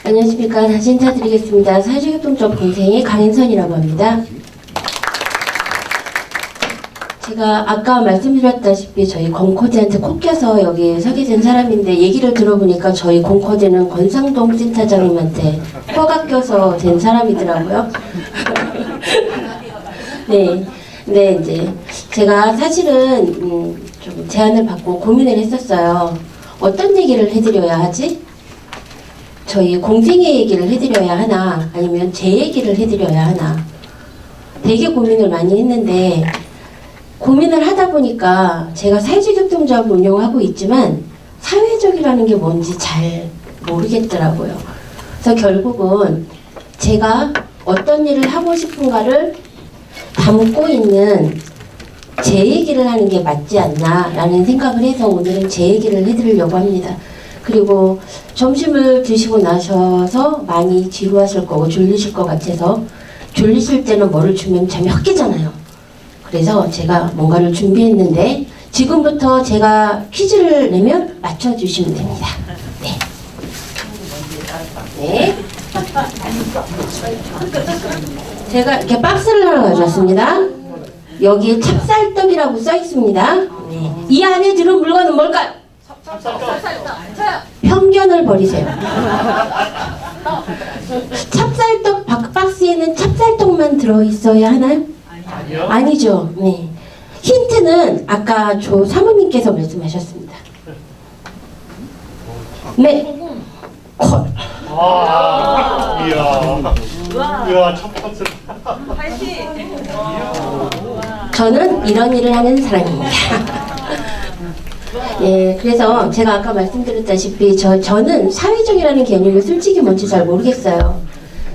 안녕하십니까. 다시 인사드리겠습니다. 사회적협동조합 공생의 강인선이라고 합니다. 제가 아까 말씀드렸다시피 저희 권코디한테 코 껴서 여기 서게 된 사람인데 얘기를 들어보니까 저희 권코디는 권상동 센터장님한테 코가 껴서 된 사람이더라고요. 네. 네, 이제 제가 사실은 좀 제안을 받고 고민을 했었어요. 어떤 얘기를 해드려야 하지? 저희 공생의 얘기를 해드려야 하나 아니면 제 얘기를 해드려야 하나 되게 고민을 많이 했는데 고민을 하다 보니까 제가 사회적협동조합을 운영하고 있지만 사회적이라는 게 뭔지 잘 모르겠더라고요. 그래서 결국은 제가 어떤 일을 하고 싶은가를 담고 있는 제 얘기를 하는 게 맞지 않나 라는 생각을 해서 오늘은 제 얘기를 해드리려고 합니다. 그리고 점심을 드시고 나셔서 많이 지루하실 거고 졸리실 것 같아서 졸리실 때는 뭐를 주면 잠이 확 깨잖아요. 그래서 제가 뭔가를 준비했는데 지금부터 제가 퀴즈를 내면 맞춰주시면 됩니다. 네. 네. 제가 이렇게 박스를 하나 가져왔습니다. 여기에 찹쌀떡이라고 써 있습니다. 네. 이 안에 들은 물건은 뭘까요? 편견을 버리세요. 찹쌀떡 박스에는 찹쌀떡만 들어있어야 하나요? 아니죠. 네. 힌트는 아까 조 사모님께서 말씀하셨습니다. 네. 콜. 이야, 첫 번째. 저는 이런 일을 하는 사람입니다. 예, 그래서 제가 아까 말씀드렸다시피 저는 사회적이라는 개념이 솔직히 뭔지 잘 모르겠어요.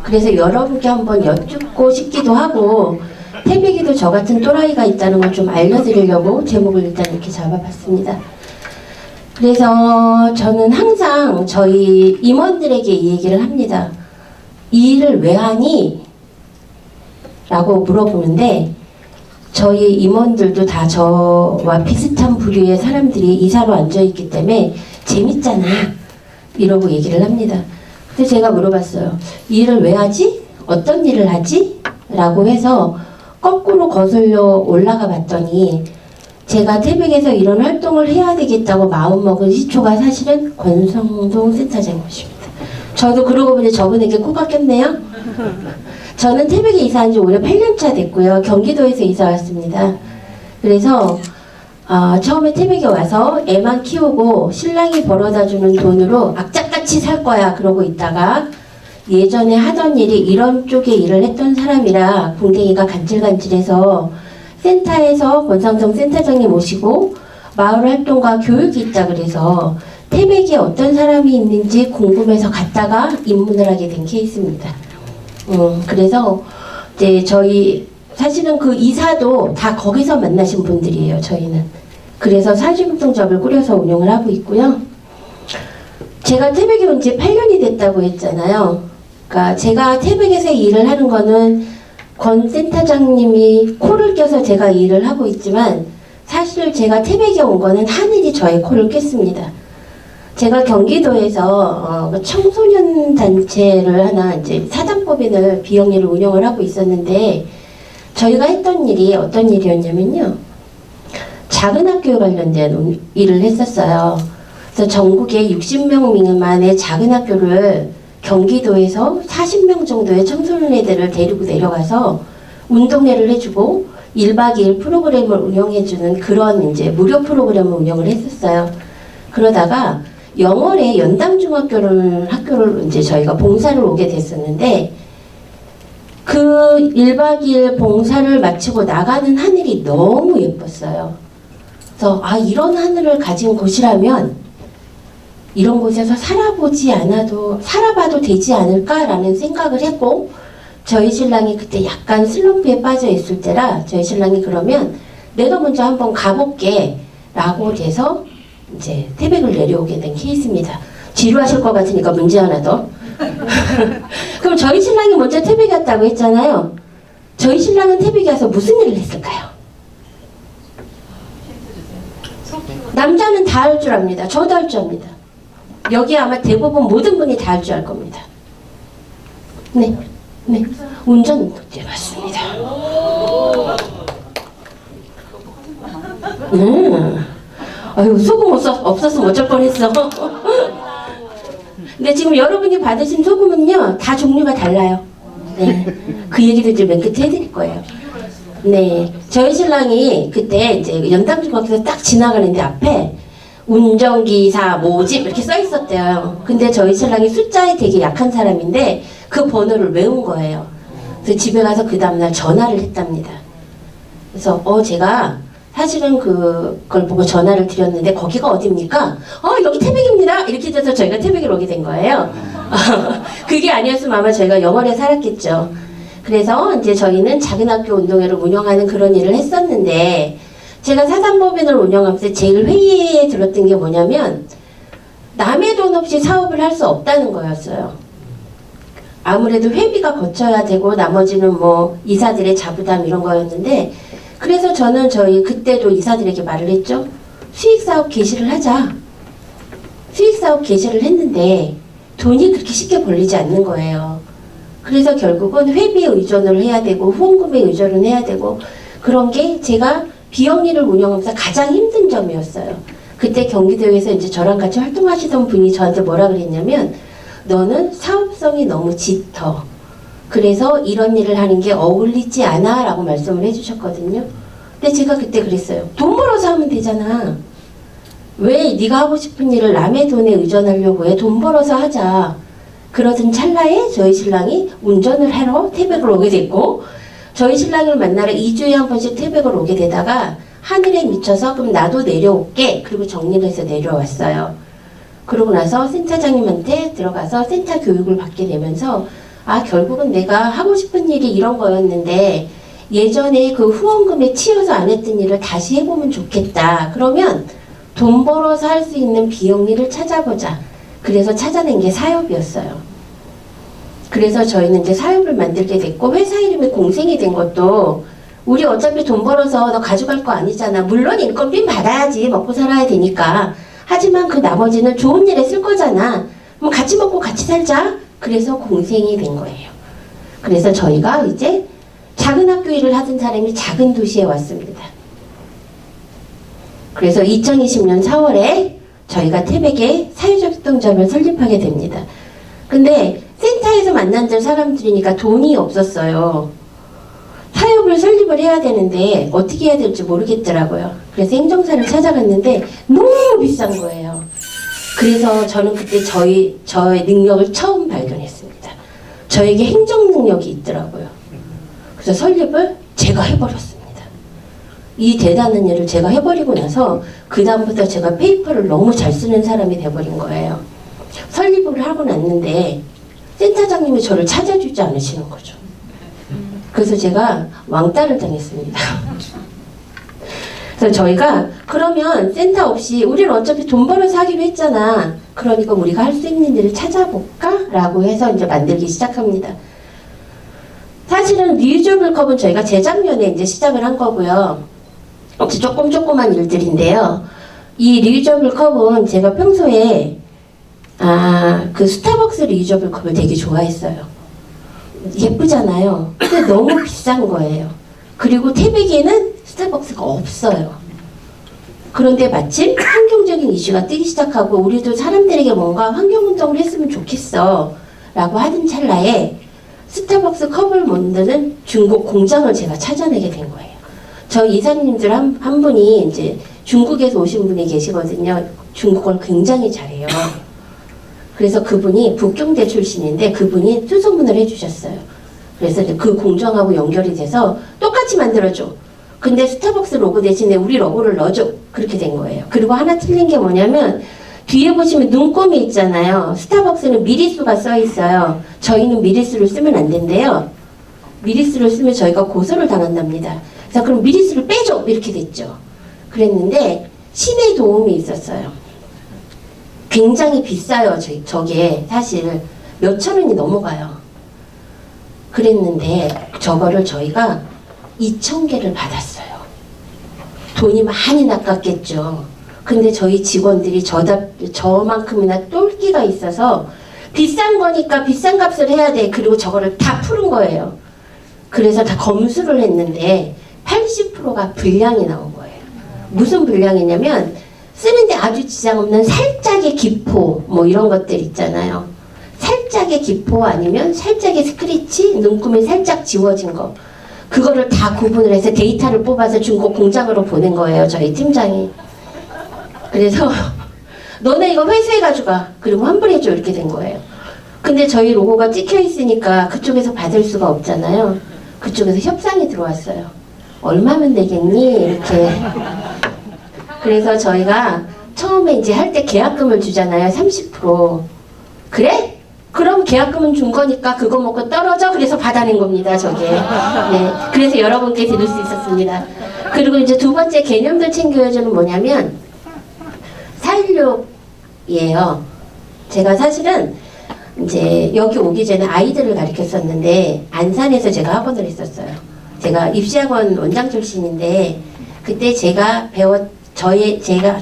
그래서 여러분께 한번 여쭙고 싶기도 하고 태백이도 저 같은 또라이가 있다는 걸 좀 알려드리려고 제목을 일단 이렇게 잡아봤습니다. 그래서 저는 항상 저희 임원들에게 이 얘기를 합니다. 이 일을 왜 하니? 라고 물어보는데 저희 임원들도 다 저와 비슷한 부류의 사람들이 이사로 앉아있기 때문에 재밌잖아 이러고 얘기를 합니다. 근데 제가 물어봤어요. 이 일을 왜 하지? 어떤 일을 하지? 라고 해서 거꾸로 거슬려 올라가 봤더니 제가 태백에서 이런 활동을 해야 되겠다고 마음먹은 시초가 사실은 권성동 센터장님이십니다. 저도 그러고 보니 저분에게 코가 꼈네요. 저는 태백에 이사한 지 올해 8년차 됐고요. 경기도에서 이사 왔습니다. 그래서 처음에 태백에 와서 애만 키우고 신랑이 벌어다주는 돈으로 악착같이 살 거야 그러고 있다가 예전에 하던 일이 이런 쪽의 일을 했던 사람이라 궁뎅이가 간질간질해서 센터에서 권상정 센터장님 모시고 마을 활동과 교육이 있다 그래서 태백에 어떤 사람이 있는지 궁금해서 갔다가 입문을 하게 된 케이스입니다. 그래서 이제 저희 사실은 그 이사도 다 거기서 만나신 분들이에요. 저희는. 그래서 사회적협동조합을 꾸려서 운영을 하고 있고요. 제가 태백에 온 지 8년이 됐다고 했잖아요. 그러니까 제가 태백에서 일을 하는 거는 권 센터장님이 코를 껴서 제가 일을 하고 있지만 사실 제가 태백에 온 거는 하늘이 저의 코를 꼈습니다. 제가 경기도에서 청소년 단체를 하나 이제 사단법인을 비영리를 운영을 하고 있었는데 저희가 했던 일이 어떤 일이었냐면요. 작은 학교에 관련된 일을 했었어요. 그래서 전국에 60명 미만의 작은 학교를 경기도에서 40명 정도의 청소년 애들을 데리고 내려가서 운동회를 해주고 1박 2일 프로그램을 운영해주는 그런 이제 무료 프로그램을 운영을 했었어요. 그러다가 영월에 연담중학교를 이제 저희가 봉사를 오게 됐었는데 그 1박 2일 봉사를 마치고 나가는 하늘이 너무 예뻤어요. 그래서 이런 하늘을 가진 곳이라면 이런 곳에서 살아봐도 되지 않을까라는 생각을 했고 저희 신랑이 그때 약간 슬럼프에 빠져 있을 때라 저희 신랑이 그러면 내가 먼저 한번 가볼게 라고 돼서 이제 태백을 내려오게 된 케이스입니다. 지루하실 것 같으니까 문제 하나 더. 그럼 저희 신랑이 먼저 태백에 갔다고 했잖아요. 저희 신랑은 태백에 가서 무슨 일을 했을까요? 남자는 다 할 줄 압니다. 저도 할 줄 압니다. 여기 아마 대부분 모든 분이 다 할 줄 알 겁니다. 네, 네, 운전 네 맞습니다. 아유 소금 없었으면 어쩔 뻔했어. 근데 지금 여러분이 받으신 소금은요 다 종류가 달라요. 네, 그 얘기도 이제 맨 끝에 해드릴 거예요. 네, 저희 신랑이 그때 이제 연담중학교에서 딱 지나가는데 앞에 운전기사 모집 이렇게 써 있었대요. 근데 저희 신랑이 숫자에 되게 약한 사람인데 그 번호를 외운 거예요. 그래서 집에 가서 그 다음날 전화를 했답니다. 그래서 제가 사실은 그걸 보고 전화를 드렸는데 거기가 어디입니까? 여기 태백입니다. 이렇게 돼서 저희가 태백에 오게 된 거예요. 그게 아니었으면 아마 저희가 영월에 살았겠죠. 그래서 이제 저희는 작은 학교 운동회를 운영하는 그런 일을 했었는데 제가 사단법인을 운영하면서 제일 회의에 들었던 게 뭐냐면 남의 돈 없이 사업을 할 수 없다는 거였어요. 아무래도 회비가 거쳐야 되고 나머지는 뭐 이사들의 자부담 이런 거였는데 그래서 저는 그때도 이사들에게 말을 했죠. 수익사업 개시를 하자. 수익사업 개시를 했는데 돈이 그렇게 쉽게 벌리지 않는 거예요. 그래서 결국은 회비에 의존을 해야 되고 후원금에 의존을 해야 되고 그런 게 제가 비영리를 운영하면서 가장 힘든 점이었어요. 그때 경기도에서 이제 저랑 같이 활동하시던 분이 저한테 뭐라 그랬냐면 너는 사업성이 너무 짙어. 그래서 이런 일을 하는 게 어울리지 않아 라고 말씀을 해주셨거든요. 근데 제가 그때 그랬어요. 돈 벌어서 하면 되잖아. 왜 네가 하고 싶은 일을 남의 돈에 의존하려고 해? 돈 벌어서 하자. 그러던 찰나에 저희 신랑이 운전을 하러 태백을 오게 됐고 저희 신랑을 만나러 2주에 한 번씩 태백을 오게 되다가 하늘에 미쳐서 그럼 나도 내려올게. 그리고 정리를 해서 내려왔어요. 그러고 나서 센터장님한테 들어가서 센터 교육을 받게 되면서 결국은 내가 하고 싶은 일이 이런 거였는데 예전에 그 후원금에 치여서 안 했던 일을 다시 해보면 좋겠다. 그러면 돈 벌어서 할 수 있는 비영리를 찾아보자. 그래서 찾아낸 게 사업이었어요. 그래서 저희는 이제 사업을 만들게 됐고 회사 이름이 공생이 된 것도 우리 어차피 돈 벌어서 너 가져갈 거 아니잖아. 물론 인건비 받아야지 먹고 살아야 되니까. 하지만 그 나머지는 좋은 일에 쓸 거잖아. 그럼 같이 먹고 같이 살자. 그래서 공생이 된 거예요. 그래서 저희가 이제 작은 학교 일을 하던 사람이 작은 도시에 왔습니다. 그래서 2020년 4월에 저희가 태백에 사회적동점을 설립하게 됩니다. 근데 센터에서 만난 사람들이니까 돈이 없었어요. 사업을 설립을 해야 되는데 어떻게 해야 될지 모르겠더라고요. 그래서 행정사를 찾아갔는데 너무 비싼 거예요. 그래서 저는 그때 저의 능력을 처음 발견했습니다. 저에게 행정 능력이 있더라고요. 그래서 설립을 제가 해버렸습니다. 이 대단한 일을 제가 해버리고 나서 그 다음부터 제가 페이퍼를 너무 잘 쓰는 사람이 돼버린 거예요. 설립을 하고 났는데 센터장님이 저를 찾아주지 않으시는 거죠. 그래서 제가 왕따를 당했습니다. 그래서 저희가 그러면 센터 없이 우리는 어차피 돈 벌어서 하기로 했잖아. 그러니까 우리가 할 수 있는 일을 찾아볼까? 라고 해서 이제 만들기 시작합니다. 사실은 리유저블 컵은 저희가 재작년에 이제 시작을 한 거고요. 조그만 일들인데요. 이 리유저블 컵은 제가 평소에 그 스타벅스 리유저블 컵을 되게 좋아했어요. 예쁘잖아요. 근데 너무 비싼 거예요. 그리고 태백에는 스타벅스가 없어요. 그런데 마침 환경적인 이슈가 뜨기 시작하고 우리도 사람들에게 뭔가 환경운동을 했으면 좋겠어 라고 하던 찰나에 스타벅스 컵을 만드는 중국 공장을 제가 찾아내게 된 거예요. 저희 이사님들 한 분이 이제 중국에서 오신 분이 계시거든요. 중국어를 굉장히 잘해요. 그래서 그분이 북경대 출신인데 그분이 수소문을 해주셨어요. 그래서 그 공장하고 연결이 돼서 똑같이 만들어줘. 근데 스타벅스 로고 대신에 우리 로고를 넣어줘. 그렇게 된 거예요. 그리고 하나 틀린 게 뭐냐면 뒤에 보시면 눈곱이 있잖아요. 스타벅스는 미리수가 써 있어요. 저희는 미리수를 쓰면 안 된대요. 미리수를 쓰면 저희가 고소를 당한답니다. 그래서 그럼 미리수를 빼줘. 이렇게 됐죠. 그랬는데 신의 도움이 있었어요. 굉장히 비싸요. 저게 사실 몇천 원이 넘어가요. 그랬는데 저거를 저희가 2,000개를 받았어요. 돈이 많이 낚았겠죠. 근데 저희 직원들이 저만큼이나 똘끼가 있어서 비싼 거니까 비싼 값을 해야 돼. 그리고 저거를 다 푸는 거예요. 그래서 다 검수를 했는데 80%가 불량이 나온 거예요. 무슨 불량이냐면 쓰는데 아주 지장 없는 살짝의 기포 뭐 이런 것들 있잖아요. 살짝의 기포 아니면 살짝의 스크래치, 눈금이 살짝 지워진 거. 그거를 다 구분을 해서 데이터를 뽑아서 중국 공장으로 보낸 거예요. 저희 팀장이. 그래서 너네 이거 회수해 가져가. 그리고 환불해줘. 이렇게 된 거예요. 근데 저희 로고가 찍혀 있으니까 그쪽에서 받을 수가 없잖아요. 그쪽에서 협상이 들어왔어요. 얼마면 되겠니? 이렇게. 그래서 저희가 처음에 이제 할 때 계약금을 주잖아요. 30%. 그래? 그럼 계약금은 준 거니까 그거 먹고 떨어져. 그래서 받아낸 겁니다. 저게. 네. 그래서 여러분께 드릴 수 있었습니다. 그리고 이제 두 번째 개념도 챙겨야죠는 뭐냐면 416이에요. 제가 사실은 이제 여기 오기 전에 아이들을 가르쳤었는데 안산에서 제가 학원을 했었어요. 제가 입시학원 원장 출신인데 그때 제가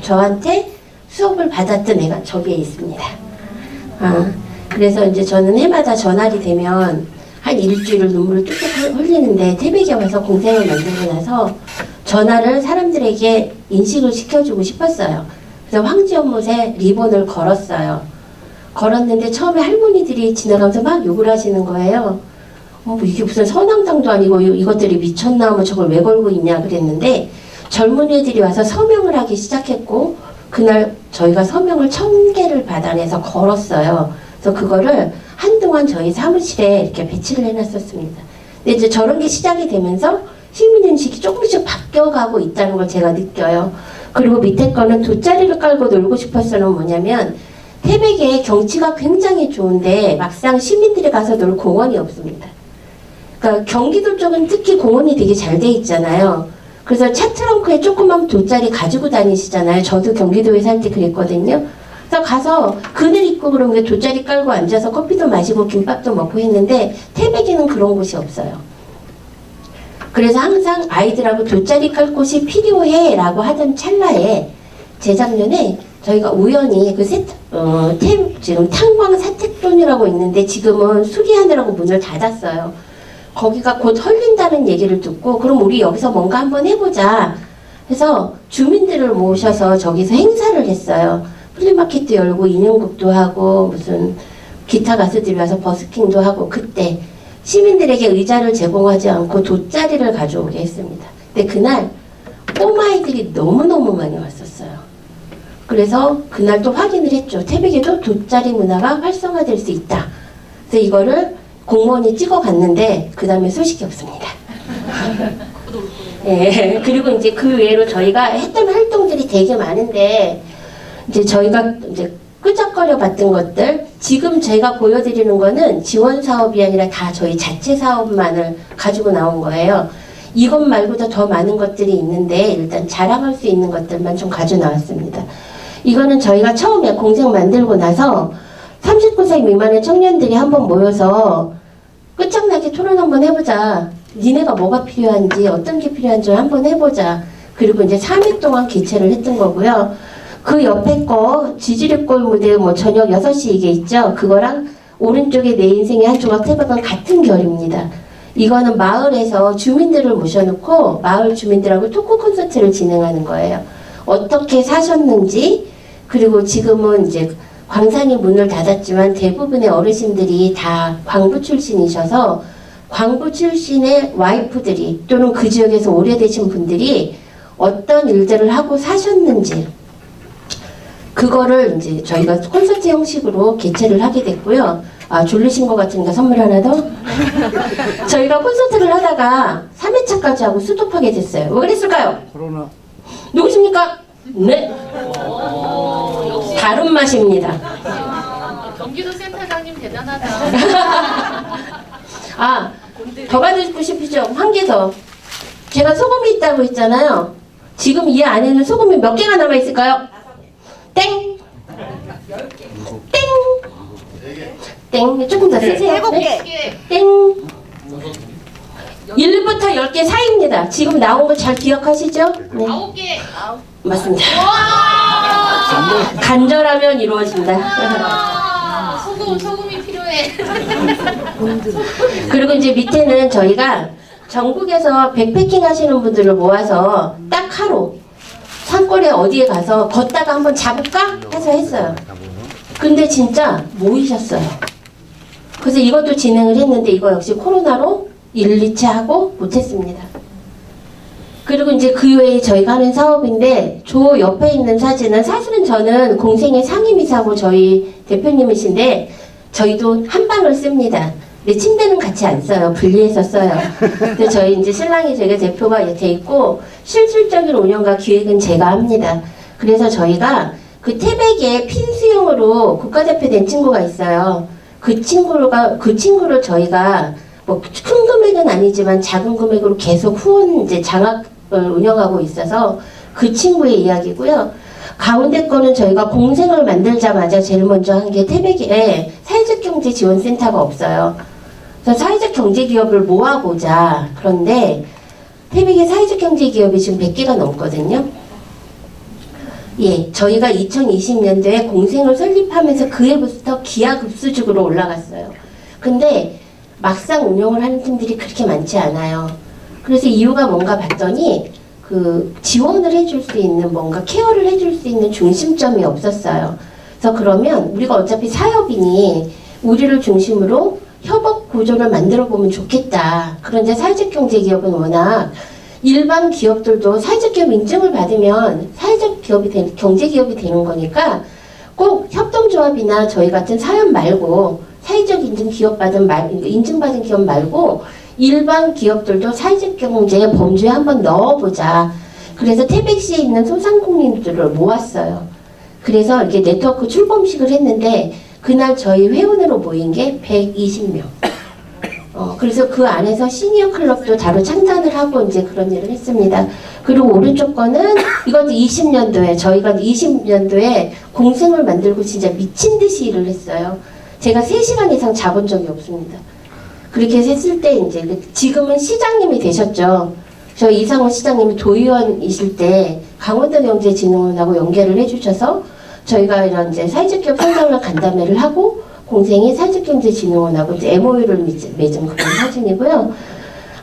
저한테 수업을 받았던 애가 저기에 있습니다. 그래서 이제 저는 해마다 전날이 되면 한 일주일을 눈물을 뚝뚝 흘리는데 태백에 와서 공생을 만들고 나서 전화를 사람들에게 인식을 시켜주고 싶었어요. 그래서 황지연못에 리본을 걸었어요. 걸었는데 처음에 할머니들이 지나가면서 막 욕을 하시는 거예요. 뭐 이게 무슨 선앙당도 아니고 이것들이 미쳤나 뭐 저걸 왜 걸고 있냐 그랬는데 젊은이들이 와서 서명을 하기 시작했고 그날 저희가 서명을 1000개를 받아내서 걸었어요. 그래서 그거를 한동안 저희 사무실에 이렇게 배치를 해놨었습니다. 근데 이제 저런 게 시작이 되면서 시민인식이 조금씩 바뀌어가고 있다는 걸 제가 느껴요. 그리고 밑에 거는 돗자리를 깔고 놀고 싶었어는 뭐냐면 태백의 경치가 굉장히 좋은데 막상 시민들이 가서 놀 공원이 없습니다. 그러니까 경기도 쪽은 특히 공원이 되게 잘 돼 있잖아요. 그래서 차 트렁크에 조그만 돗자리 가지고 다니시잖아요. 저도 경기도에 살 때 그랬거든요. 그래서 가서 그늘 있고 그런 게 돗자리 깔고 앉아서 커피도 마시고 김밥도 먹고 했는데 태백에는 그런 곳이 없어요. 그래서 항상 아이들하고 돗자리 깔 곳이 필요해 라고 하던 찰나에 재작년에 저희가 우연히 지금 탄광 사택동이라고 있는데 지금은 수리하느라고 문을 닫았어요. 거기가 곧 헐린다는 얘기를 듣고 그럼 우리 여기서 뭔가 한번 해보자 해서 주민들을 모셔서 저기서 행사를 했어요. 플리마켓도 열고 인형극도 하고 무슨 기타 가수들이 와서 버스킹도 하고 그때 시민들에게 의자를 제공하지 않고 돗자리를 가져오게 했습니다. 근데 그날 꼬마아이들이 너무너무 많이 왔었어요. 그래서 그날 또 확인을 했죠. 태백에도 돗자리 문화가 활성화될 수 있다. 그래서 이거를 공무원이 찍어갔는데 그 다음에 소식이 없습니다. 예, 그리고 이제 그 외로 저희가 했던 활동들이 되게 많은데 이제 저희가 이제 끄적거려 봤던 것들 지금 제가 보여드리는 거는 지원 사업이 아니라 다 저희 자체 사업만을 가지고 나온 거예요. 이것 말고도 더 많은 것들이 있는데 일단 자랑할 수 있는 것들만 좀 가져 나왔습니다. 이거는 저희가 처음에 공생 만들고 나서 39세 미만의 청년들이 한번 모여서 끝장나게 토론 한번 해보자. 니네가 뭐가 필요한지 어떤 게 필요한지 한번 해보자. 그리고 이제 3일 동안 개최를 했던 거고요. 그 옆에 거 지지리골 무대 뭐 저녁 6시 이게 있죠. 그거랑 오른쪽에 내 인생의 한 조각 태백은 같은 결입니다. 이거는 마을에서 주민들을 모셔놓고 마을 주민들하고 토크 콘서트를 진행하는 거예요. 어떻게 사셨는지 그리고 지금은 이제 광산이 문을 닫았지만 대부분의 어르신들이 다 광부 출신이셔서 광부 출신의 와이프들이 또는 그 지역에서 오래되신 분들이 어떤 일들을 하고 사셨는지 그거를 이제 저희가 콘서트 형식으로 개최를 하게 됐고요. 아, 졸리신 것 같으니까 선물 하나 더. 저희가 콘서트를 하다가 3회차까지 하고 스톱하게 됐어요. 왜 그랬을까요? 코로나. 누구십니까? 네. 다른 맛입니다. 경기도 센터장님 대단하다. 아, 더 받고 싶으죠? 한 개 더. 제가 소금이 있다고 했잖아요. 지금 이 안에는 소금이 몇 개가 남아있을까요? 땡! 땡! 땡! 조금 더 쓰세요. 네. 땡! 1부터 10개 사이입니다. 지금 나온 거 잘 기억하시죠? 네. 9개. 맞습니다. 간절하면 이루어진다. 소금 소금이 필요해. 그리고 이제 밑에는 저희가 전국에서 백패킹 하시는 분들을 모아서 딱 하루 산골에 어디에 가서 걷다가 한번 잡을까 해서 했어요. 근데 진짜 모이셨어요. 그래서 이것도 진행을 했는데 이거 역시 코로나로 1, 2차 하고 못했습니다. 그리고 이제 그 외에 저희가 하는 사업인데 저 옆에 있는 사진은 사실은 저는 공생의 상임이사고 저희 대표님이신데 저희도 한 방을 씁니다. 근데 침대는 같이 안 써요. 분리해서 써요. 근데 저희 이제 신랑이 저희가 대표가 돼 있고 실질적인 운영과 기획은 제가 합니다. 그래서 저희가 그 태백에 핀 수용으로 국가대표 된 친구가 있어요. 그 친구를 저희가 뭐 큰 금액은 아니지만 작은 금액으로 계속 후원 이제 장학을 운영하고 있어서 그 친구의 이야기고요. 가운데 거는 저희가 공생을 만들자마자 제일 먼저 한 게 태백에 사회적 경제 지원센터가 없어요. 그래서 사회적 경제 기업을 모아보자. 그런데 태백에 사회적 경제 기업이 지금 100개가 넘거든요. 예, 저희가 2020년도에 공생을 설립하면서 그 해부터 기하급수적으로 올라갔어요. 근데 막상 운영을 하는 팀들이 그렇게 많지 않아요. 그래서 이유가 뭔가 봤더니 그 지원을 해줄 수 있는 뭔가 케어를 해줄 수 있는 중심점이 없었어요. 그래서 그러면 우리가 어차피 사업이니 우리를 중심으로 협업 구조를 만들어 보면 좋겠다. 그런데 사회적 경제 기업은 워낙 일반 기업들도 사회적 기업 인증을 받으면 사회적 기업이 경제 기업이 되는 거니까 꼭 협동조합이나 저희 같은 사연 말고 사회적 인증 인증받은 기업 말고 일반 기업들도 사회적 경제 범주에 한번 넣어보자. 그래서 태백시에 있는 소상공인들을 모았어요. 그래서 이렇게 네트워크 출범식을 했는데 그날 저희 회원으로 모인 게 120명. 그래서 그 안에서 시니어 클럽도 바로 창단을 하고 이제 그런 일을 했습니다. 그리고 오른쪽 거는 이것도 20년도에 저희가 20년도에 공생을 만들고 진짜 미친 듯이 일을 했어요. 제가 3시간 이상 자본 적이 없습니다. 그렇게 했을 때 이제 지금은 시장님이 되셨죠. 저희 이상호 시장님이 도의원이실 때 강원도경제진흥원하고 연계를 해주셔서 저희가 이런 이제 사회적 기업 성장을 간담회를 하고 공생이 사회적경제진흥원하고 이제 MOU를 맺은 그런 사진이고요.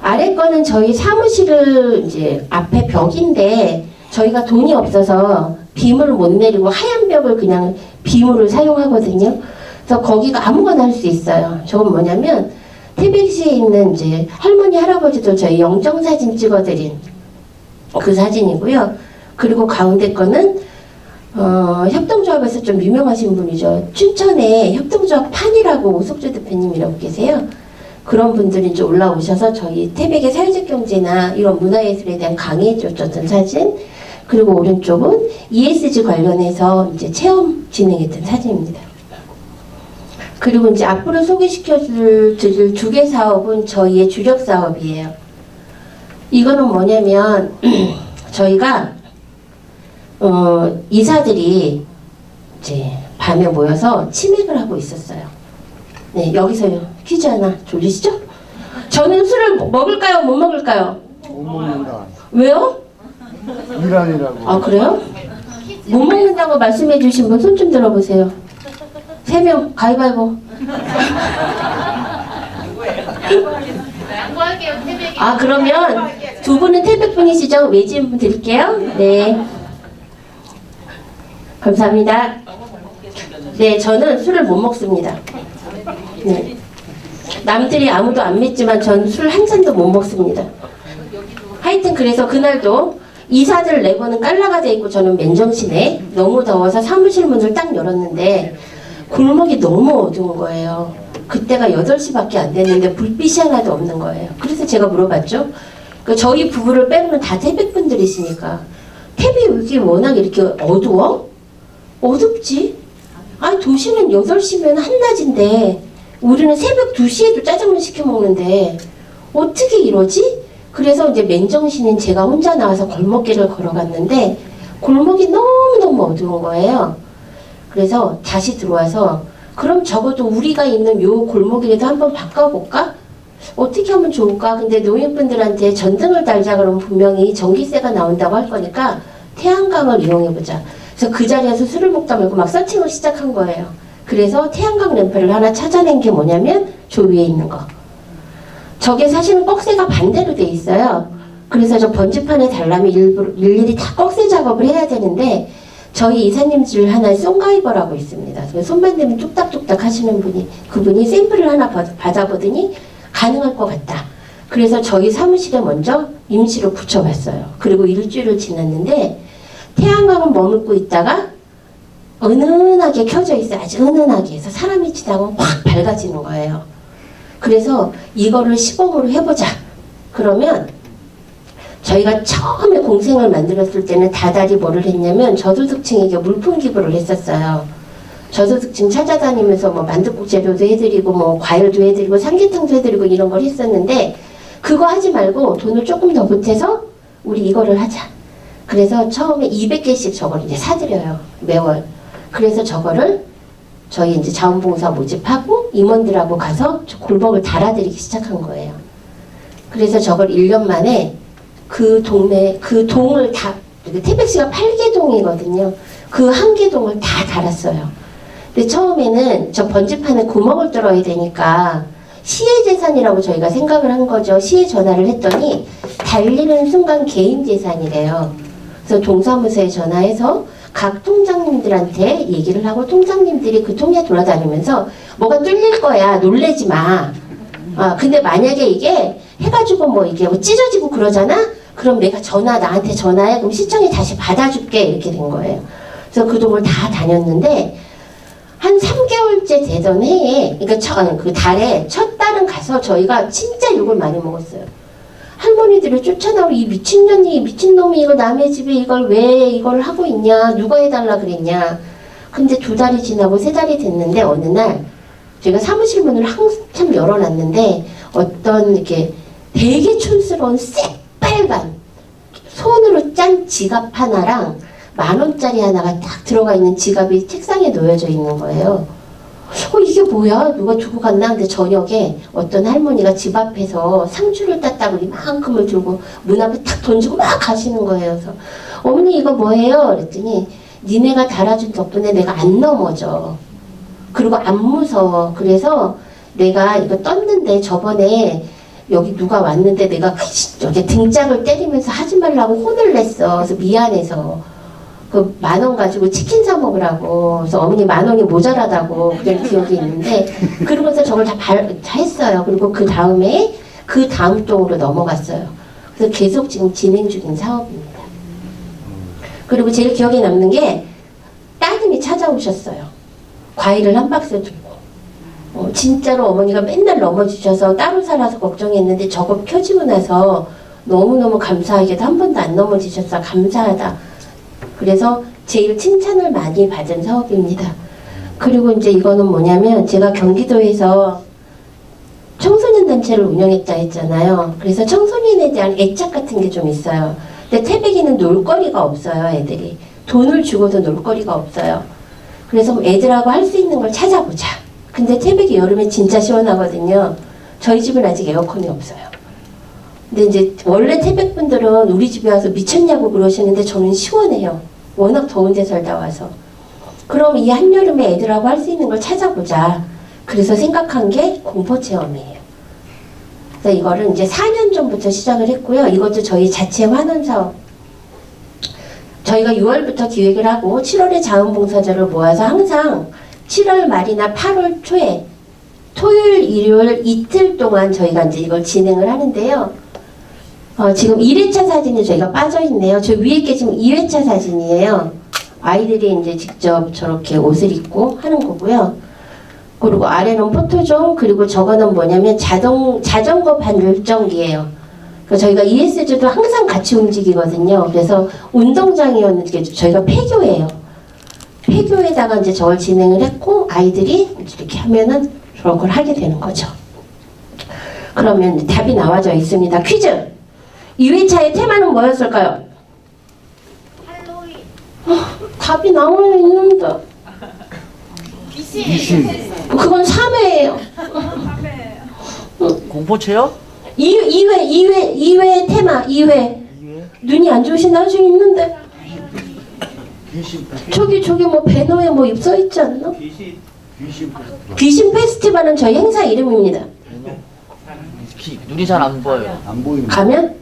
아래 거는 저희 사무실을 이제 앞에 벽인데 저희가 돈이 없어서 빔을 못 내리고 하얀 벽을 그냥 빔으로 사용하거든요. 그래서 거기가 아무거나 할 수 있어요. 저건 뭐냐면 태백시에 있는 이제 할머니 할아버지들 저희 영정사진 찍어드린 그 사진이고요. 그리고 가운데 거는 협동조합에서 좀 유명하신 분이죠. 춘천에 협동조합 판이라고 오석주 대표님이라고 계세요. 그런 분들이 이제 올라오셔서 저희 태백의 사회적 경제나 이런 문화예술에 대한 강의해 줬던 사진. 그리고 오른쪽은 ESG 관련해서 이제 체험 진행했던 사진입니다. 그리고 이제 앞으로 소개시켜드릴 2개 사업은 저희의 주력 사업이에요. 이거는 뭐냐면 저희가 이사들이 이제 밤에 모여서 치맥을 하고 있었어요. 네, 여기서요. 퀴즈 하나 졸리시죠? 저는 술을 먹을까요? 못 먹을까요? 못 먹는다. 왜요? 일하느라고. 아, 그래요? 못 먹는다고 말씀해 주신 분 손 좀 들어보세요. 3명 가위바위보. 양보할게요, 태백이. 아, 그러면 2분은 태백 분이시죠? 외지인 분 드릴게요. 네. 감사합니다. 네, 저는 술을 못 먹습니다. 네. 남들이 아무도 안 믿지만 저는 술 한 잔도 못 먹습니다. 하여튼 그래서 그날도 이사들 4분은 깔라가 돼 있고 저는 맨정신에 너무 더워서 사무실 문을 딱 열었는데 골목이 너무 어두운 거예요. 그때가 8시밖에 안 됐는데 불빛이 하나도 없는 거예요. 그래서 제가 물어봤죠. 그러니까 저희 부부를 빼고는 다 태백 분들이시니까 태백 여기 워낙 이렇게 어두워? 어둡지? 아, 도시는 8시면 한낮인데 우리는 새벽 2시에도 짜장면 시켜 먹는데 어떻게 이러지? 그래서 이제 맨정신인 제가 혼자 나와서 골목길을 걸어갔는데 골목이 너무너무 어두운 거예요. 그래서 다시 들어와서 그럼 적어도 우리가 있는 요 골목이라도 한번 바꿔볼까? 어떻게 하면 좋을까? 근데 노인분들한테 전등을 달자 그러면 분명히 전기세가 나온다고 할 거니까 태양광을 이용해보자. 그래서 그 자리에서 술을 먹다 말고 막 서칭을 시작한 거예요. 그래서 태양광 램프를 하나 찾아낸 게 뭐냐면 저 위에 있는 거. 저게 사실은 꺽쇠가 반대로 돼 있어요. 그래서 저 번지판에 달라면 일일이 다 꺽쇠 작업을 해야 되는데 저희 이사님 줄 하나에 송가이버라고 있습니다. 손만 대면 뚝딱뚝딱 하시는 분이, 그분이 샘플을 하나 받아보더니 가능할 것 같다. 그래서 저희 사무실에 먼저 임시로 붙여봤어요. 그리고 일주일을 지났는데 태양광은 머물고 있다가 은은하게 켜져 있어요. 아주 은은하게 해서 사람이 지나면 확 밝아지는 거예요. 그래서 이거를 시범으로 해보자. 그러면 저희가 처음에 공생을 만들었을 때는 다달이 뭐를 했냐면 저소득층에게 물품 기부를 했었어요. 저소득층 찾아다니면서 뭐 만둣국 재료도 해드리고 뭐 과일도 해드리고 삼계탕도 해드리고 이런 걸 했었는데 그거 하지 말고 돈을 조금 더 보태서 우리 이거를 하자. 그래서 처음에 200개씩 저걸 이제 사드려요. 매월. 그래서 저거를 저희 이제 자원봉사 모집하고 임원들하고 가서 골목을 달아드리기 시작한 거예요. 그래서 저걸 1년 만에 그 동네, 그 동을 다, 태백시가 8개 동이거든요. 그 1개 동을 다 달았어요. 근데 처음에는 저 번지판에 구멍을 뚫어야 되니까 시의 재산이라고 저희가 생각을 한 거죠. 시에 전화를 했더니 달리는 순간 개인 재산이래요. 그래서 동사무소에 전화해서 각 통장님들한테 얘기를 하고 통장님들이 그 통에 돌아다니면서 뭐가 뚫릴 거야. 놀래지 마. 근데 만약에 이게 해가지고 뭐 이게 뭐 찢어지고 그러잖아? 그럼 내가 나한테 전화해. 그럼 시청에 다시 받아줄게. 이렇게 된 거예요. 그래서 그 동을 다 다녔는데 한 3개월째 되던 해에, 그러니까 그 달에 첫 달은 가서 저희가 진짜 욕을 많이 먹었어요. 할머니들을 쫓아나오고 이 미친년이, 미친놈이 이거 남의 집에 이걸 왜 이걸 하고 있냐, 누가 해달라 그랬냐. 근데 2달이 지나고 3달이 됐는데 어느 날 제가 사무실 문을 한참 열어놨는데 어떤 이렇게 되게 촌스러운 새빨간 손으로 짠 지갑 하나랑 10,000원짜리 하나가 딱 들어가 있는 지갑이 책상에 놓여져 있는 거예요. 이게 뭐야? 누가 두고 갔나? 근데 저녁에 어떤 할머니가 집 앞에서 상추를 땄다고 이만큼을 들고 문 앞에 탁 던지고 막 가시는 거예요. 그래서 어머니 이거 뭐예요? 그랬더니 니네가 달아준 덕분에 내가 안 넘어져. 그리고 안 무서워. 그래서 내가 이거 떴는데 저번에 여기 누가 왔는데 내가 여기 등짝을 때리면서 하지 말라고 혼을 냈어. 그래서 미안해서. 그 10,000원 가지고 치킨 사 먹으라고. 그래서 어머니 10,000원이 모자라다고 그런 기억이 있는데 그러면서 저걸 다 했어요. 그리고 그 다음에 그 다음 동으로 넘어갔어요. 그래서 계속 지금 진행 중인 사업입니다. 그리고 제일 기억에 남는 게 따님이 찾아오셨어요. 과일을 한 박스 들고. 진짜로 어머니가 맨날 넘어지셔서 따로 살아서 걱정했는데 저거 켜지고 나서 너무너무 감사하게도 한 번도 안 넘어지셔서 감사하다. 그래서 제일 칭찬을 많이 받은 사업입니다. 그리고 이제 이거는 뭐냐면 제가 경기도에서 청소년 단체를 운영했다 했잖아요. 그래서 청소년에 대한 애착 같은 게 좀 있어요. 근데 태백이는 놀거리가 없어요, 애들이. 돈을 주고도 놀거리가 없어요. 그래서 애들하고 할 수 있는 걸 찾아보자. 근데 태백이 여름에 진짜 시원하거든요. 저희 집은 아직 에어컨이 없어요. 근데 이제 원래 태백 분들은 우리 집에 와서 미쳤냐고 그러시는데 저는 시원해요. 워낙 더운 데 살다 와서. 그럼 이 한여름에 애들하고 할 수 있는 걸 찾아보자. 그래서 생각한 게 공포체험이에요. 그래서 이거를 이제 4년 전부터 시작을 했고요. 이것도 저희 자체 환원 사업. 저희가 6월부터 기획을 하고 7월에 자원봉사자를 모아서 항상 7월 말이나 8월 초에 토요일, 일요일 이틀 동안 저희가 이제 이걸 진행을 하는데요. 지금 1회차 사진이 저희가 빠져있네요. 저 위에 게 지금 2회차 사진이에요. 아이들이 이제 직접 저렇게 옷을 입고 하는 거고요. 그리고 아래는 포토존, 그리고 저거는 뭐냐면 자전거 발전기예요. 그러니까 저희가 ESG도 항상 같이 움직이거든요. 그래서 운동장이었는데 저희가 폐교예요. 폐교에다가 이제 저걸 진행을 했고 아이들이 이렇게 하면은 저런 걸 하게 되는 거죠. 그러면 답이 나와져 있습니다. 퀴즈! 2회차의 테마는 뭐였을까요? 할로윈. 답이 나와 있는데. 귀신. 그건 3회예요. 공포체요? 2회 테마 2회. 눈이 안 좋으신 아저씨 있는데. 저기 뭐 배너에 뭐 써 있지 않나? 귀신. 귀신 페스티벌. 귀신 페스티벌은 저희 행사 이름입니다. 눈이 잘 안 보여요. 안 보이는. 가면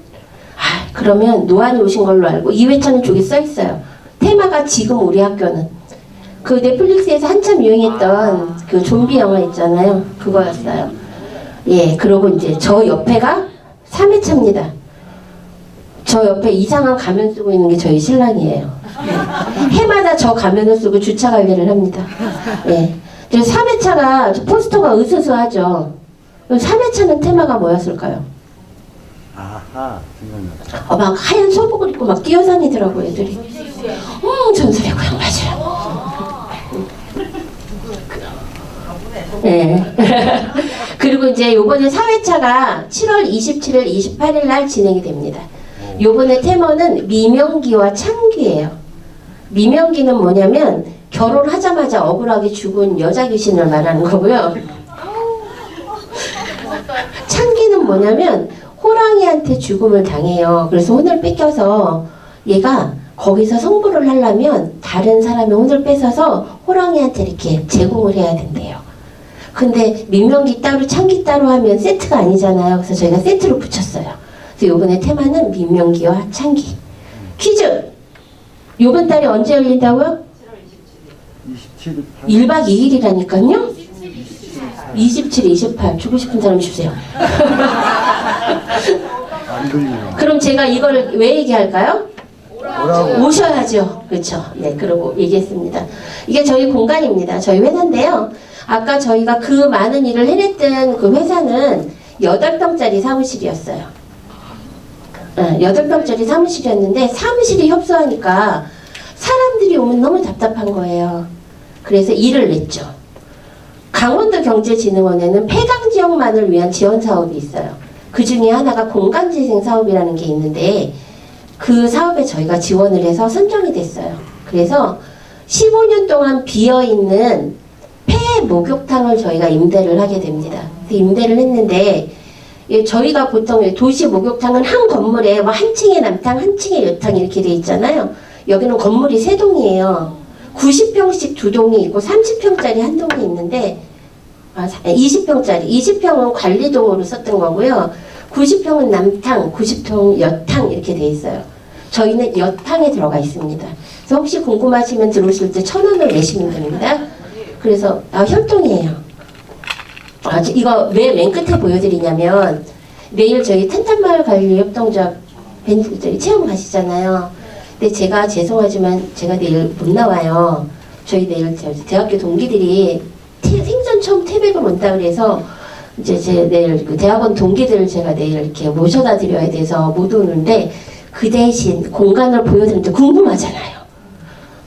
그러면 노안이 오신 걸로 알고 2회차는 저기 써 있어요. 테마가 지금 우리 학교는 그 넷플릭스에서 한참 유행했던 그 좀비 영화 있잖아요. 그거였어요. 예, 그러고 이제 저 옆에가 3회차입니다. 저 옆에 이상한 가면 쓰고 있는 게 저희 신랑이에요. 해마다 저 가면을 쓰고 주차 관리를 합니다. 예. 3회차가 포스터가 으스스하죠. 3회차는 테마가 뭐였을까요? 아하, 생각났다. 막 하얀 소복을 입고 막 뛰어다니더라고 애들이. 전설의 고향 맞아요. 네. 그리고 이제 요번에 4회차가 7월 27일, 28일 날 진행이 됩니다. 요번에 테마는 미명기와 창기예요. 미명기는 뭐냐면 결혼하자마자 억울하게 죽은 여자 귀신을 말하는 거고요. 창기는 뭐냐면 호랑이한테 죽음을 당해요. 그래서 혼을 뺏겨서 얘가 거기서 성불을 하려면 다른 사람의 혼을 뺏어서 호랑이한테 이렇게 제공을 해야 된대요. 근데 민명기 따로 창기 따로 하면 세트가 아니잖아요. 그래서 저희가 세트로 붙였어요. 그래서 요번에 테마는 민명기와 창기. 퀴즈! 요번 달에 언제 열린다고요? 27일 1박 2일이라니까요? 27, 28 주고 싶은 사람 주세요. 안 들리네. 그럼 제가 이거를 왜 얘기할까요? 뭐라고? 오셔야죠. 그렇죠. 네, 그러고 얘기했습니다. 이게 저희 공간입니다. 저희 회사인데요. 아까 저희가 그 많은 일을 해냈던 그 회사는 8평짜리 사무실이었어요. 8평짜리 사무실이었는데 사무실이 협소하니까 사람들이 오면 너무 답답한 거예요. 그래서 일을 냈죠. 강원도경제진흥원에는 폐강지역만을 위한 지원 사업이 있어요. 그 중에 하나가 공간재생 사업이라는 게 있는데 그 사업에 저희가 지원을 해서 선정이 됐어요. 그래서 15년 동안 비어있는 폐 목욕탕을 저희가 임대를 하게 됩니다. 임대를 했는데 저희가 보통 도시 목욕탕은 한 건물에 한 층에 남탕, 한 층에 여탕 이렇게 돼 있잖아요. 여기는 건물이 3동이에요. 90평씩 2동이 있고 30평짜리 한 동이 있는데 20평짜리 20평은 관리동으로 썼던 거고요. 90평은 남탕, 90평 여탕 이렇게 돼 있어요. 저희는 여탕에 들어가 있습니다. 그래서 혹시 궁금하시면 들어오실 때 1,000원을 내시면 됩니다. 그래서 혈동이에요. 이거 왜 맨 끝에 보여드리냐면 내일 저희 탄탄마을관리협동조합 체험 가시잖아요. 근데 제가 죄송하지만 제가 내일 못 나와요. 저희 내일 대학교 동기들이 생전 처음 태백을 온다 그래서 이제 제 내일 그 대학원 동기들을 제가 내일 이렇게 모셔다 드려야 돼서 못 오는데 그 대신 공간을 보여드리는데 궁금하잖아요.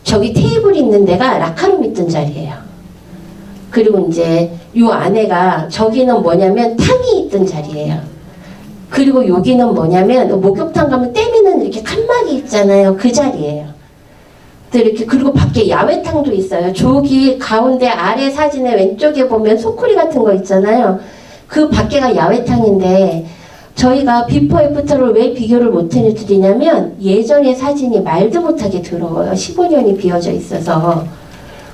저기 테이블 있는 데가 라카룸 있던 자리예요. 그리고 이제 요 안에가 저기는 뭐냐면 탕이 있던 자리예요. 그리고 여기는 뭐냐면 목욕탕 가면 때미는 이렇게 칸막이 있잖아요. 그 자리예요. 이렇게 그리고 밖에 야외탕도 있어요. 저기 가운데 아래 사진의 왼쪽에 보면 소쿠리 같은 거 있잖아요. 그 밖에가 야외탕인데 저희가 비포 애프터를 왜 비교를 못 해드리냐면 예전의 사진이 말도 못하게 더러워요. 15년이 비어져 있어서.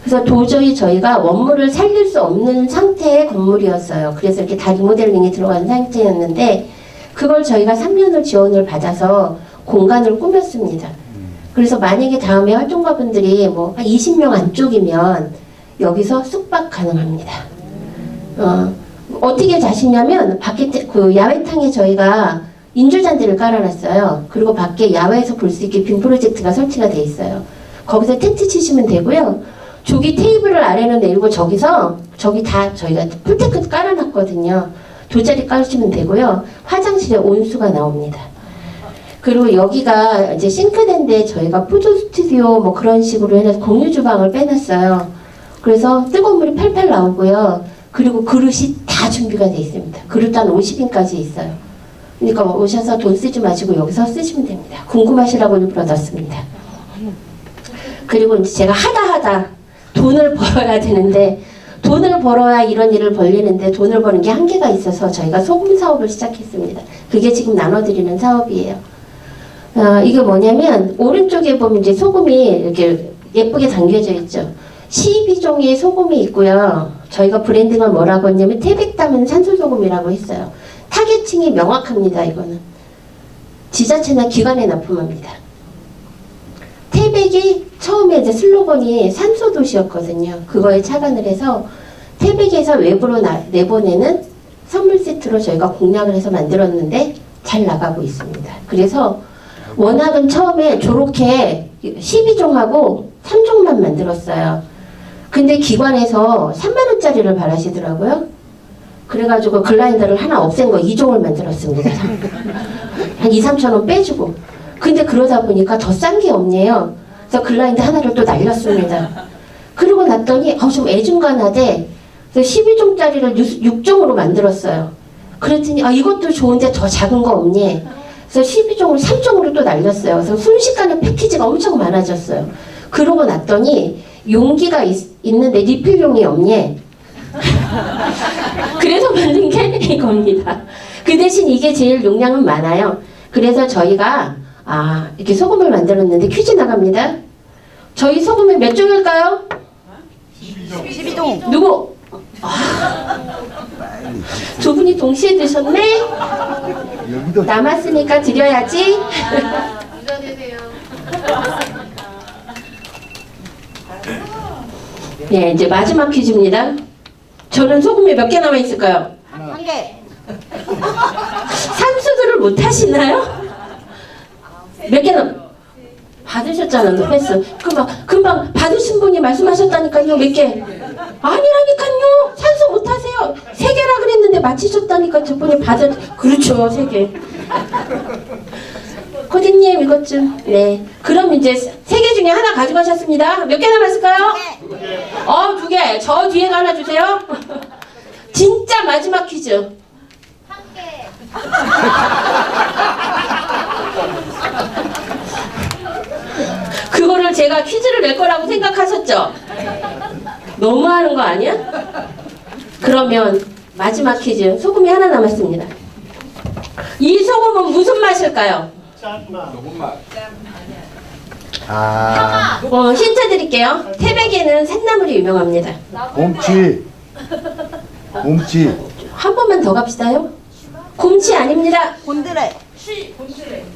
그래서 도저히 저희가 원물을 살릴 수 없는 상태의 건물이었어요. 그래서 이렇게 다 리모델링이 들어간 상태였는데 그걸 저희가 3년을 지원을 받아서 공간을 꾸몄습니다. 그래서 만약에 다음에 활동가분들이 뭐 한 20명 안쪽이면 여기서 숙박 가능합니다. 어떻게 자시냐면 밖에 그 야외탕에 저희가 인조잔디를 깔아놨어요. 그리고 밖에 야외에서 볼 수 있게 빔 프로젝트가 설치가 돼 있어요. 거기서 텐트 치시면 되고요. 저기 테이블을 아래로 내리고 저기서 저기 다 저희가 풀테크 깔아놨거든요. 돗자리 깔으시면 되고요. 화장실에 온수가 나옵니다. 그리고 여기가 이제 싱크대인데 저희가 푸드 스튜디오 뭐 그런 식으로 해서 공유 주방을 빼놨어요. 그래서 뜨거운 물이 팔팔 나오고요. 그리고 그릇이 다 준비가 돼 있습니다. 그릇도 한 50인까지 있어요. 그러니까 오셔서 돈 쓰지 마시고 여기서 쓰시면 됩니다. 궁금하시라고 일부러 넣었습니다. 그리고 이제 제가 하다 돈을 벌어야 되는데 돈을 벌어야 이런 일을 벌리는데 돈을 버는 게 한계가 있어서 저희가 소금 사업을 시작했습니다. 그게 지금 나눠드리는 사업이에요. 이게 뭐냐면 오른쪽에 보면 이제 소금이 이렇게 예쁘게 담겨져 있죠. 12종의 소금이 있고요. 저희가 브랜딩을 뭐라고 했냐면 태백 담은 산소소금이라고 했어요. 타겟층이 명확합니다. 이거는 지자체나 기관에 납품합니다. 태백이 처음에 이제 슬로건이 산소도시였거든요. 그거에 착안을 해서 태백에서 외부로 내보내는 선물 세트로 저희가 공략을 해서 만들었는데 잘 나가고 있습니다. 그래서 워낙은 처음에 저렇게 12종하고 3종만 만들었어요. 근데 기관에서 3만원짜리를 바라시더라고요. 그래가지고 글라인더를 하나 없앤 거 2종을 만들었습니다. 한 2, 3천원 빼주고. 근데 그러다 보니까 더 싼 게 없네요. 그래서 글라인더 하나를 또 날렸습니다. 그러고 났더니 좀 애중간하대. 그래서 12종짜리를 6종으로 만들었어요. 그랬더니 이것도 좋은데 더 작은 거 없니? 그래서 12종을 3종으로 또 날렸어요. 그래서 순식간에 패키지가 엄청 많아졌어요. 그러고 났더니 용기가 있는데 리필용이 없니? 그래서 만든 게 이겁니다. 그 대신 이게 제일 용량은 많아요. 그래서 저희가 이렇게 소금을 만들었는데 퀴즈 나갑니다. 저희 소금은 몇 종일까요? 12종. 누구? 두 분이 동시에 드셨네? 여기도 남았으니까 드려야지. 부자 되세요. 네, 이제 마지막 퀴즈입니다. 저는 소금이 몇 개 남아 있을까요? 한 개. 산수들을 못 하시나요? 몇 개 남? 받으셨잖아, 너 패스. 금방 받으신 분이 말씀하셨다니까요, 몇 개? 아니라니까요, 산수 못 하세요. 3개라 그랬는데 맞히셨다니까 저분이 그렇죠, 3개. 코디님 이것 좀. 네. 그럼 이제 3개 중에 하나 가져가셨습니다. 몇 개 남았을까요? 2개. 저 뒤에도 하나 주세요. 진짜 마지막 퀴즈. 한 개. 그거를 제가 퀴즈를 낼 거라고 생각하셨죠? 너무하는 거 아니야? 그러면 마지막 퀴즈. 소금이 하나 남았습니다. 이 소금은 무슨 맛일까요? 짠맛. 힌트 드릴게요. 태백에는 샌나물이 유명합니다. 곰치. 한 번만 더 갑시다요. 곰치 아닙니다. 곤드레.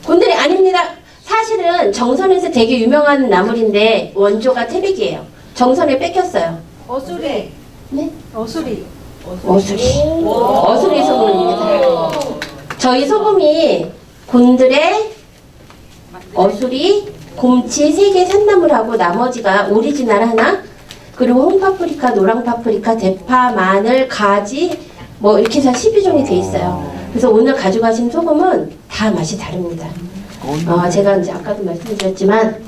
곤드레 아닙니다. 사실은 정선에서 되게 유명한 나물인데 원조가 태백이에요. 정선에 뺏겼어요. 어수리. 네? 어수리. 어수리 소금입니다. 저희 소금이 곤드레, 어수리, 곰치 3개 산나물하고 나머지가 오리지널 하나, 그리고 홍파프리카, 노랑파프리카, 대파, 마늘, 가지 뭐 이렇게 해서 12종이 돼 있어요. 그래서 오늘 가져가신 소금은 다 맛이 다릅니다. 제가 이제 아까도 말씀드렸지만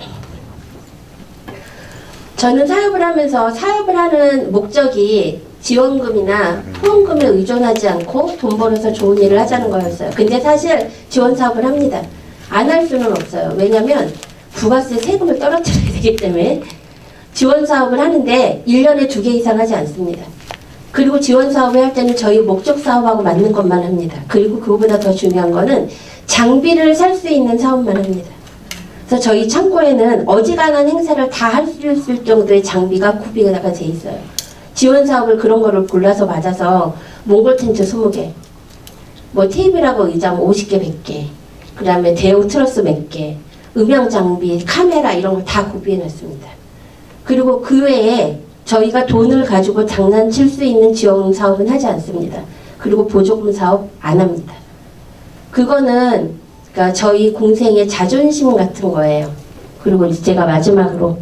저는 사업을 하면서 사업을 하는 목적이 지원금이나 후원금에 의존하지 않고 돈 벌어서 좋은 일을 하자는 거였어요. 근데 사실 지원 사업을 합니다. 안 할 수는 없어요. 왜냐면 부가세 세금을 떨어뜨려야 되기 때문에 지원 사업을 하는데 1년에 2개 이상 하지 않습니다. 그리고 지원 사업을 할 때는 저희 목적 사업하고 맞는 것만 합니다. 그리고 그거보다 더 중요한 거는 장비를 살 수 있는 사업만 합니다. 그래서 저희 창고에는 어지간한 행사를 다 할 수 있을 정도의 장비가 구비가 돼 있어요. 지원 사업을 그런 거를 골라서 맞아서 몽골 텐트 20개, 뭐 테이블하고 의자 50개, 100개, 그 다음에 대형 트러스 몇 개, 음향 장비, 카메라 이런 걸 다 구비해 놨습니다. 그리고 그 외에 저희가 돈을 가지고 장난칠 수 있는 지원 사업은 하지 않습니다. 그리고 보조금 사업 안 합니다. 그거는 그러니까 저희 공생의 자존심 같은 거예요. 그리고 이제 제가 마지막으로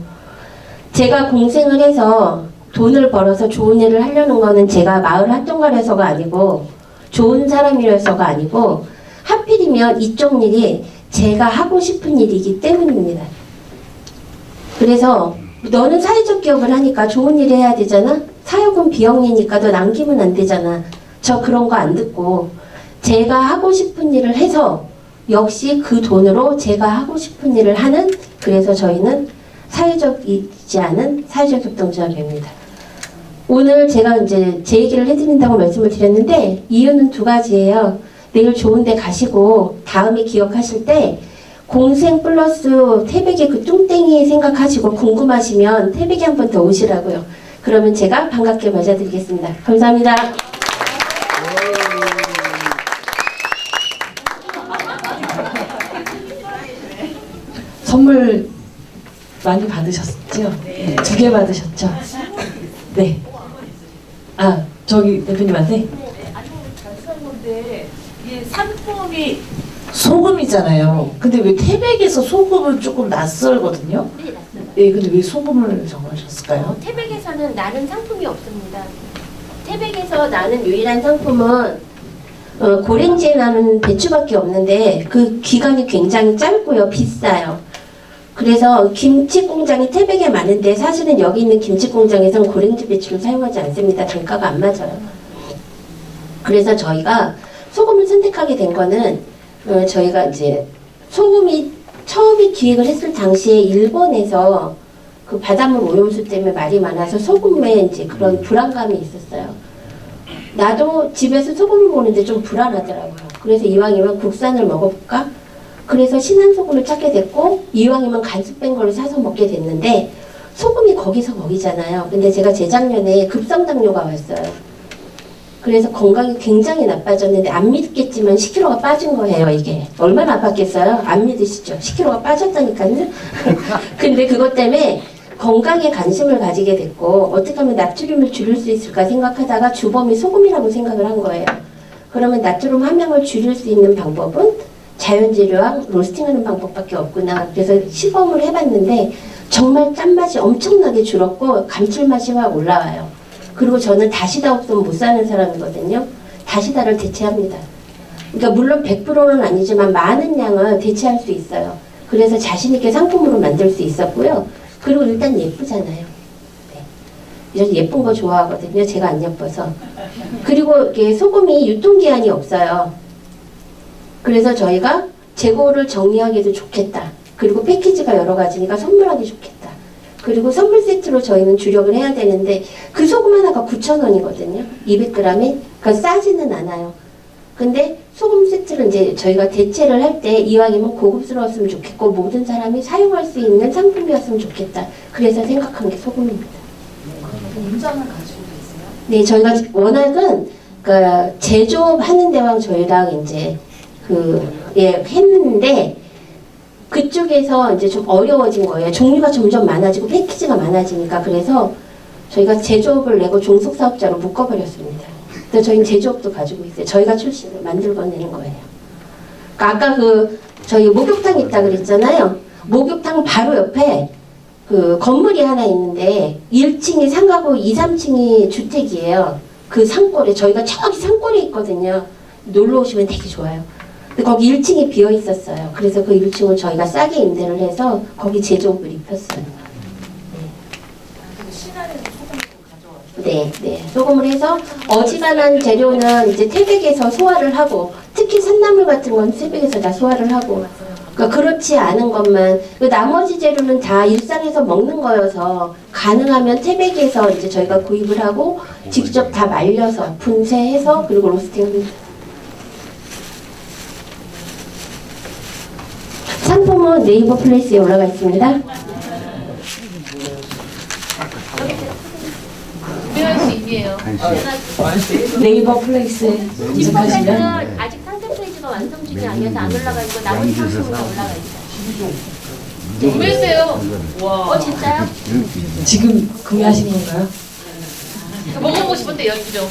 제가 공생을 해서 돈을 벌어서 좋은 일을 하려는 거는 제가 마을 활동가라서가 아니고 좋은 사람이라서가 아니고 하필이면 이쪽 일이 제가 하고 싶은 일이기 때문입니다. 그래서 너는 사회적 기업을 하니까 좋은 일 해야 되잖아? 사역은 비영리니까 너 남기면 안 되잖아. 저 그런 거 안 듣고 제가 하고 싶은 일을 해서 역시 그 돈으로 제가 하고 싶은 일을 하는, 그래서 저희는 사회적이지 않은 사회적 협동조합입니다. 오늘 제가 이제 제 얘기를 해드린다고 말씀을 드렸는데 이유는 2가지예요. 내일 좋은 데 가시고 다음에 기억하실 때 공생 플러스 태백의 그 뚱땡이 생각하시고 궁금하시면 태백에 한 번 더 오시라고요. 그러면 제가 반갑게 맞아드리겠습니다. 감사합니다. 선물 많이 받으셨죠? 네. 2개 받으셨죠? 네. 아, 저기 대표님한테? 건데 이 상품이 소금이잖아요. 근데 왜 태백에서 소금은 조금 낯설거든요. 네, 맞습니다. 예, 근데 왜 소금을 정하셨을까요? 태백에서는 나는 상품이 없습니다. 태백에서 나는 유일한 상품은 고랭지에 나는 배추밖에 없는데 그 기간이 굉장히 짧고요. 비싸요. 그래서 김치 공장이 태백에 많은데 사실은 여기 있는 김치 공장에서는 고랭지 배추를 사용하지 않습니다. 단가가 안 맞아요. 그래서 저희가 소금을 선택하게 된 거는 저희가 이제 소금이 처음에 기획을 했을 당시에 일본에서 그 바닷물 오염수 때문에 말이 많아서 소금에 이제 그런 불안감이 있었어요. 나도 집에서 소금을 먹는데 좀 불안하더라고요. 그래서 이왕이면 국산을 먹어볼까? 그래서 신한 소금을 찾게 됐고 이왕이면 간수뺀 걸로 사서 먹게 됐는데 소금이 거기서 거기잖아요. 근데 제가 재작년에 급성당뇨가 왔어요. 그래서 건강이 굉장히 나빠졌는데 안 믿겠지만 10kg가 빠진 거예요. 이게 얼마나 아팠겠어요? 안 믿으시죠? 10kg가 빠졌다니까요. 근데 그것 때문에 건강에 관심을 가지게 됐고 어떻게 하면 나트륨을 줄일 수 있을까 생각하다가 주범이 소금이라고 생각을 한 거예요. 그러면 나트륨 함량을 줄일 수 있는 방법은 자연재료와 로스팅하는 방법밖에 없구나. 그래서 시범을 해봤는데 정말 짠맛이 엄청나게 줄었고 감칠맛이 확 올라와요. 그리고 저는 다시다 없으면 못 사는 사람이거든요. 다시다를 대체합니다. 그러니까 물론 100%는 아니지만 많은 양은 대체할 수 있어요. 그래서 자신 있게 상품으로 만들 수 있었고요. 그리고 일단 예쁘잖아요. 네. 이런 예쁜 거 좋아하거든요. 제가 안 예뻐서. 그리고 이게 소금이 유통기한이 없어요. 그래서 저희가 재고를 정리하기도 좋겠다. 그리고 패키지가 여러 가지니까 선물하기 좋겠다. 그리고 선물 세트로 저희는 주력을 해야 되는데 그 소금 하나가 9,000원이거든요. 200g에. 그러니까 싸지는 않아요. 근데 소금 세트를 이제 저희가 대체를 할 때 이왕이면 고급스러웠으면 좋겠고 모든 사람이 사용할 수 있는 상품이었으면 좋겠다. 그래서 생각한 게 소금입니다. 인정을 가지고 계세요? 네, 저희가 워낙은 그러니까 제조하는 데랑 저희랑 이제 했는데 그쪽에서 이제 좀 어려워진 거예요. 종류가 점점 많아지고 패키지가 많아지니까. 그래서 저희가 제조업을 내고 종속사업자로 묶어버렸습니다. 그래서 저희는 제조업도 가지고 있어요. 저희가 출시를 만들어내는 거예요. 그러니까 아까 저희 목욕탕 있다 그랬잖아요. 목욕탕 바로 옆에 그 건물이 하나 있는데 1층이 상가고 2, 3층이 주택이에요. 그 산골에 저희가 저기 산골에 있거든요. 놀러 오시면 되게 좋아요. 근데 거기 1층이 비어 있었어요. 그래서 그 1층을 저희가 싸게 임대를 해서 거기 제조업을 입혔어요. 신안에서 소금을 가져와서 네, 네. 소금을 해서 어지간한 재료는 이제 태백에서 소화를 하고 특히 산나물 같은 건 태백에서 다 소화를 하고 그러니까 그렇지 않은 것만 그 나머지 재료는 다 일상에서 먹는 거여서 가능하면 태백에서 이제 저희가 구입을 하고 직접 다 말려서 분쇄해서 그리고 로스팅합니다. 상품은 네이버 플레이스에 올라가 있습니다. 구매할 수 있네요. 네이버 플레이스에 검색하시면 지퍼까지는 아직 상세 페이지가 완성 중이 아니어서 안 올라가 있고 나머지 상품은 다 올라가 있어요. 구매했어요. 와. 진짜요? 지금 구매하신 건가요? 먹어보고 싶은데 여기죠.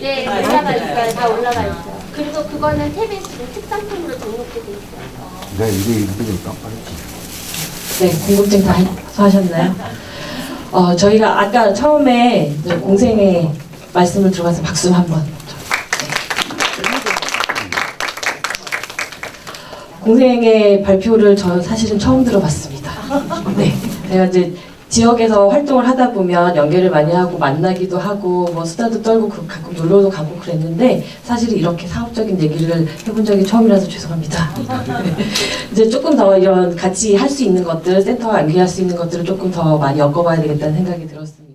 네, 올라가 있어요. 다 올라가 있어요. 그리고 그거는 태백 특상품으로 등록돼 있어요. 내가 이거 깜빡했지. 네, 궁금증 다 하셨나요? 저희가 아까 처음에 이제 공생의 말씀을 들어가서 박수 한번. 공생의 발표를 저 사실은 처음 들어봤습니다. 네, 제가 이제 지역에서 활동을 하다 보면 연계를 많이 하고 만나기도 하고 뭐 수다도 떨고 가끔 놀러도 가고 그랬는데 사실은 이렇게 사업적인 얘기를 해본 적이 처음이라서 죄송합니다. 이제 조금 더 이런 같이 할 수 있는 것들, 센터와 연계할 수 있는 것들을 조금 더 많이 엮어봐야 되겠다는 생각이 들었습니다.